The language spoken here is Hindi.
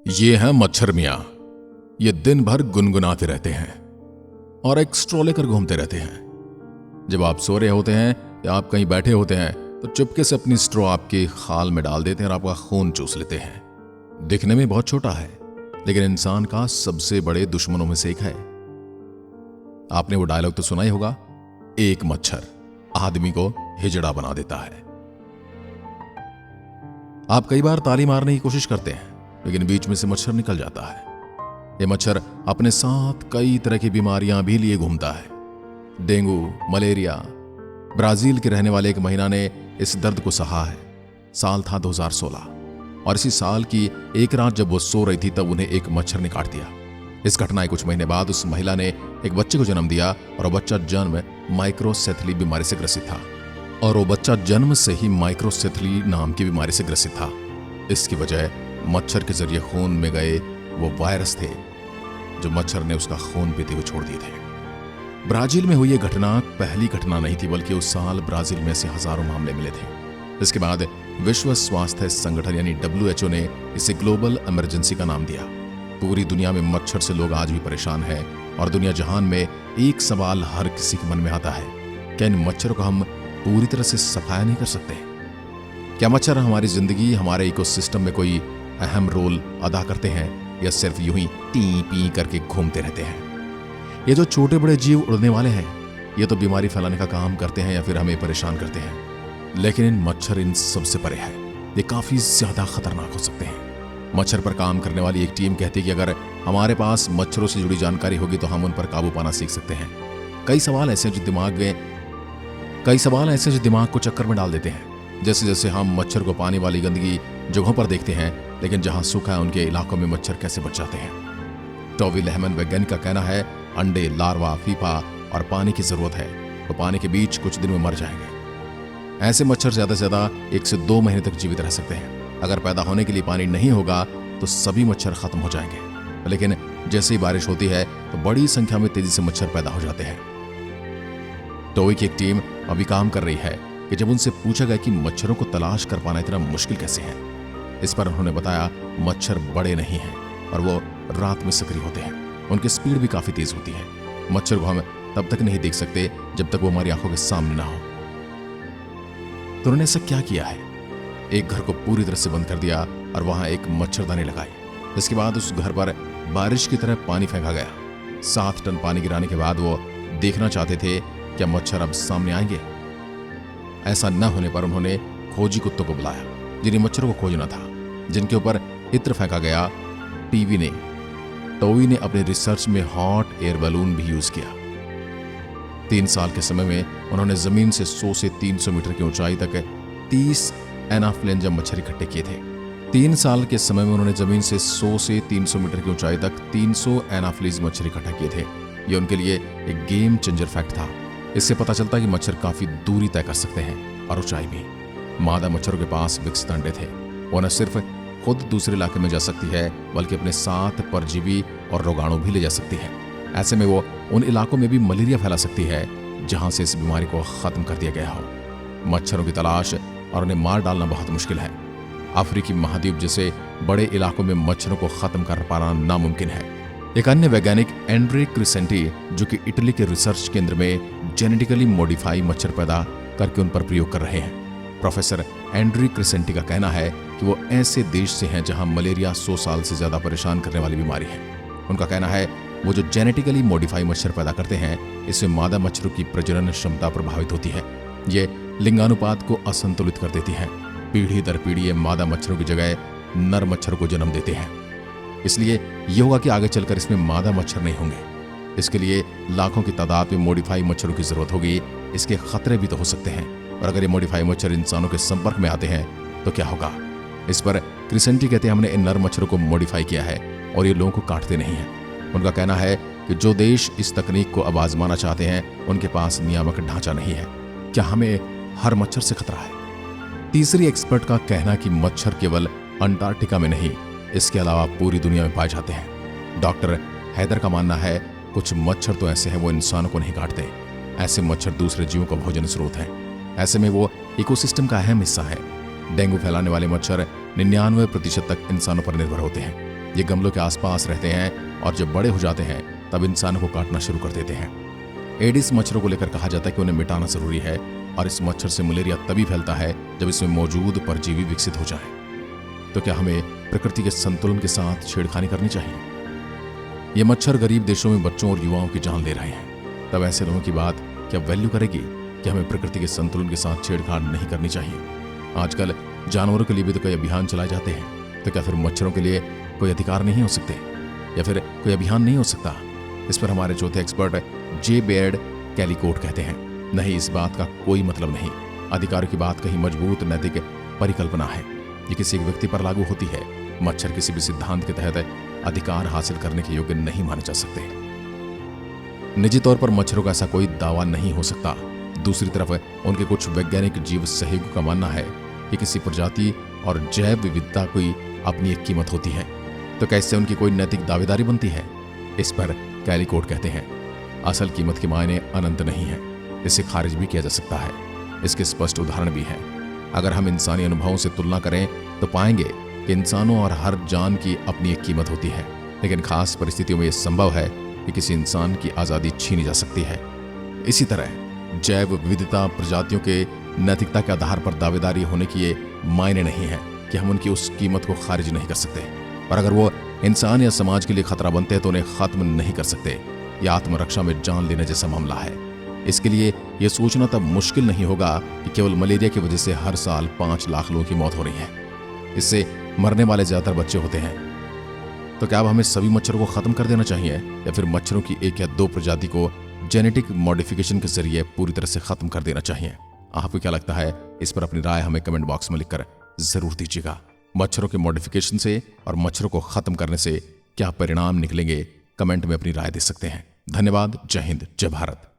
ये हैं मच्छर मियाँ। ये दिन भर गुनगुनाते रहते हैं और एक स्ट्रॉ लेकर घूमते रहते हैं। जब आप सो रहे होते हैं या आप कहीं बैठे होते हैं तो चुपके से अपनी स्ट्रॉ आपके खाल में डाल देते हैं और आपका खून चूस लेते हैं। दिखने में बहुत छोटा है लेकिन इंसान का सबसे बड़े दुश्मनों में से एक है। आपने वो डायलॉग तो सुना ही होगा, एक मच्छर आदमी को हिजड़ा बना देता है। आप कई बार ताली मारने की कोशिश करते हैं लेकिन बीच में से मच्छर निकल जाता है। ये मच्छर अपने साथ कई तरह की बीमारियां भी लिए घूमता है। Dengue, malaria. ब्राजील के रहने वाले एक महिला ने इस दर्द को सहा है। साल था 2016 और इसी साल की एक रात जब वो सो रही थी तब उन्हें एक मच्छर ने काट दिया। इस घटना के कुछ महीने बाद उस महिला ने एक बच्चे को जन्म दिया और वो बच्चा जन्म माइक्रोसेफली बीमारी से ग्रसित था। और वो बच्चा जन्म से ही माइक्रोसेफली नाम की बीमारी से ग्रसित था। इसकी वजह मच्छर के जरिए खून में गए वो वायरस थे जो मच्छर ने उसका खून पीते हुए छोड़ दिए थे। ब्राजील में हुई ये घटना पहली घटना नहीं थी बल्कि उस साल ब्राजील में से हजारों मामले मिले थे। इसके बाद विश्व स्वास्थ्य संगठन यानी WHO ने इसे ग्लोबल इमरजेंसी का नाम दिया। पूरी दुनिया में मच्छर से लोग आज भी परेशान हैं और दुनिया जहान में एक सवाल हर किसी के मन में आता है, क्या इन मच्छरों का हम पूरी तरह से सफाया नहीं कर सकते? क्या मच्छर हमारी जिंदगी, हमारे इकोसिस्टम में कोई अहम रोल अदा करते हैं या सिर्फ यूं ही टी पी करके घूमते रहते हैं? ये जो छोटे बड़े जीव उड़ने वाले हैं ये तो बीमारी फैलाने का काम करते हैं या फिर हमें परेशान करते हैं, लेकिन इन मच्छर इन सबसे परे है। ये काफी ज्यादा खतरनाक हो सकते हैं। मच्छर पर काम करने वाली एक टीम कहती है कि अगर हमारे पास मच्छरों से जुड़ी जानकारी होगी तो हम उन पर काबू पाना सीख सकते हैं। कई सवाल ऐसे जो दिमाग को चक्कर में डाल देते हैं। जैसे जैसे हम मच्छर को पानी वाली गंदगी जगहों पर देखते हैं, लेकिन जहां सूखा है उनके इलाकों में मच्छर कैसे बच जाते हैं। टॉवी लेहमन वैज्ञानिक का कहना है, अंडे, लार्वा, फीफा और पानी की जरूरत है तो पानी के बीच कुछ दिन में मर जाएंगे। ऐसे मच्छर ज्यादा से ज्यादा 1 से 2 महीने तक जीवित रह सकते हैं। अगर पैदा होने के लिए पानी नहीं होगा तो सभी मच्छर खत्म हो जाएंगे, लेकिन जैसे ही बारिश होती है तो बड़ी संख्या में तेजी से मच्छर पैदा हो जाते हैं। टोई की एक टीम अभी काम कर रही है कि जब उनसे पूछा गया कि मच्छरों को तलाश कर पाना इतना मुश्किल कैसे है, इस पर उन्होंने बताया मच्छर बड़े नहीं हैं और वो रात में सक्रिय होते हैं। उनकी स्पीड भी काफी तेज होती है। मच्छर को हम तब तक नहीं देख सकते जब तक वो हमारी आंखों के सामने ना हो। तो उन्होंने ऐसा क्या किया है? एक घर को पूरी तरह से बंद कर दिया और वहां एक मच्छरदानी लगाई। इसके बाद उस घर पर बारिश की तरह पानी फेंका गया। 7 टन पानी गिराने के बाद वो देखना चाहते थे क्या मच्छर अब सामने आएंगे। ऐसा न होने पर उन्होंने खोजी कुत्तों को बुलाया जिन्हें मच्छरों को खोजना था, जिनके ऊपर इत्र फेंका गया। टोवी ने अपने रिसर्च में हॉट एयर बैलून भी यूज किया। 3 साल के समय में उन्होंने जमीन से 100 से 300 मीटर की ऊंचाई तक 30 एनाफ्लुएंजा मच्छर इकट्ठे किए थे। 3 साल के समय में उन्होंने जमीन से 100 से 300 मीटर की ऊंचाई तक 300 एनाफ्लीज मच्छर इकट्ठा किए थे। ये उनके लिए एक गेम चेंजर फैक्ट था। इससे पता चलता कि मच्छर काफी दूरी तय कर सकते हैं और ऊंचाई भी। मादा मच्छरों के पास विकसित अंडे थे। वो न सिर्फ खुद दूसरे इलाके में जा सकती है बल्कि अपने साथ परजीवी और रोगाणु भी ले जा सकती है। ऐसे में वो उन इलाकों में भी मलेरिया फैला सकती है जहां से इस बीमारी को खत्म कर दिया गया हो। मच्छरों की तलाश और उन्हें मार डालना बहुत मुश्किल है। अफ्रीकी महाद्वीप जैसे बड़े इलाकों में मच्छरों को खत्म कर पाना नामुमकिन है। एक अन्य वैज्ञानिक एंड्रे क्रिसेंटी, जो कि इटली के रिसर्च केंद्र में जेनेटिकली मॉडिफाई मच्छर पैदा करके उन पर प्रयोग कर रहे हैं। प्रोफेसर एंड्रे क्रिसेंटी का कहना है कि वो ऐसे देश से हैं जहां मलेरिया 100 साल से ज्यादा परेशान करने वाली बीमारी है। उनका कहना है वो जो जेनेटिकली मॉडिफाई मच्छर पैदा करते हैं इससे मादा मच्छरों की प्रजनन क्षमता प्रभावित होती है। ये लिंगानुपात को असंतुलित कर देती है। पीढ़ी दर पीढ़ी ये मादा मच्छरों की जगह नर मच्छर को जन्म देते हैं। इसलिए यह होगा कि आगे चलकर इसमें मादा मच्छर नहीं होंगे। इसके लिए लाखों की तादाद में मॉडिफाई मच्छरों की जरूरत होगी। इसके खतरे भी तो हो सकते हैं, और अगर ये मॉडिफाई मच्छर इंसानों के संपर्क में आते हैं तो क्या होगा? इस पर क्रिसेंटी कहते हैं हमने इन नर मच्छरों को मॉडिफाई किया है और ये लोगों को काटते नहीं हैं। उनका कहना है कि जो देश इस तकनीक को अब आजमाना चाहते हैं उनके पास नियामक ढांचा नहीं है। क्या हमें हर मच्छर से खतरा है? तीसरी एक्सपर्ट का कहना कि मच्छर केवल अंटार्कटिका में नहीं, इसके अलावा पूरी दुनिया में पाए जाते हैं। डॉक्टर हैदर का मानना है कुछ मच्छर तो ऐसे हैं वो इंसानों को नहीं काटते। ऐसे मच्छर दूसरे जीवों का भोजन स्रोत हैं। ऐसे में वो इकोसिस्टम का अहम हिस्सा है। डेंगू फैलाने वाले मच्छर 99% तक इंसानों पर निर्भर होते हैं। ये गमलों के आसपास रहते हैं और जब बड़े हो जाते हैं तब इंसानों को काटना शुरू कर देते हैं। एडिस मच्छरों को लेकर कहा जाता है कि उन्हें मिटाना जरूरी है और इस मच्छर से मलेरिया तभी फैलता है जब इसमें मौजूद परजीवी विकसित हो जाए। तो क्या हमें प्रकृति के संतुलन के साथ छेड़खानी करनी चाहिए? ये मच्छर गरीब देशों में बच्चों और युवाओं की जान ले रहे हैं। तब ऐसे लोगों की बात क्या वैल्यू करेगी कि हमें प्रकृति के संतुलन के साथ छेड़छाड़ नहीं करनी चाहिए? आजकल जानवरों के लिए भी तो कई अभियान चलाए जाते हैं, तो क्या फिर मच्छरों के लिए कोई अधिकार नहीं हो सकते या फिर कोई अभियान नहीं हो सकता? इस पर हमारे चौथे एक्सपर्ट जे बेयर्ड कैलिकोट कहते हैं, नहीं, इस बात का कोई मतलब नहीं। अधिकारों की बात कहीं मजबूत नैतिक परिकल्पना है, ये किसी एक व्यक्ति पर लागू होती है। मच्छर किसी भी सिद्धांत के तहत अधिकार हासिल करने के योग्य नहीं माने जा सकते। निजी तौर पर मच्छरों का ऐसा कोई दावा नहीं हो सकता। दूसरी तरफ उनके कुछ वैज्ञानिक जीव सहयोगियों का मानना है कि किसी प्रजाति और जैव विविधता की अपनी एक कीमत होती है, तो कैसे उनकी कोई नैतिक दावेदारी बनती है? इस पर कैलिकोट कहते हैं, असल कीमत के मायने अनंत नहीं है, इसे खारिज भी किया जा सकता है। इसके स्पष्ट उदाहरण भी हैं। अगर हम इंसानी अनुभवों से तुलना करें तो पाएंगे कि इंसानों और हर जान की अपनी एक कीमत होती है, लेकिन खास परिस्थितियों में यह संभव है कि किसी इंसान की आज़ादी छीनी जा सकती है। इसी तरह जैव विविधता प्रजातियों के नैतिकता के आधार पर दावेदारी होने की ये मायने नहीं है कि हम उनकी उस कीमत को खारिज नहीं कर सकते, और अगर वो इंसान या समाज के लिए खतरा बनते हैं तो उन्हें खत्म नहीं कर सकते। यह आत्मरक्षा में जान लेने जैसा मामला है। इसके लिए यह सोचना तब मुश्किल नहीं होगा कि केवल मलेरिया की वजह से हर साल 5 लाख लोगों की मौत हो रही है, इससे मरने वाले ज्यादातर बच्चे होते हैं। तो क्या अब हमें सभी मच्छरों को खत्म कर देना चाहिए या फिर मच्छरों की 1 या 2 प्रजाति को जेनेटिक मॉडिफिकेशन के जरिए पूरी तरह से खत्म कर देना चाहिए? आपको क्या लगता है? इस पर अपनी राय हमें कमेंट बॉक्स में लिखकर जरूर दीजिएगा। मच्छरों के मॉडिफिकेशन से और मच्छरों को खत्म करने से क्या परिणाम निकलेंगे? कमेंट में अपनी राय दे सकते हैं। धन्यवाद। जय हिंद, जय भारत।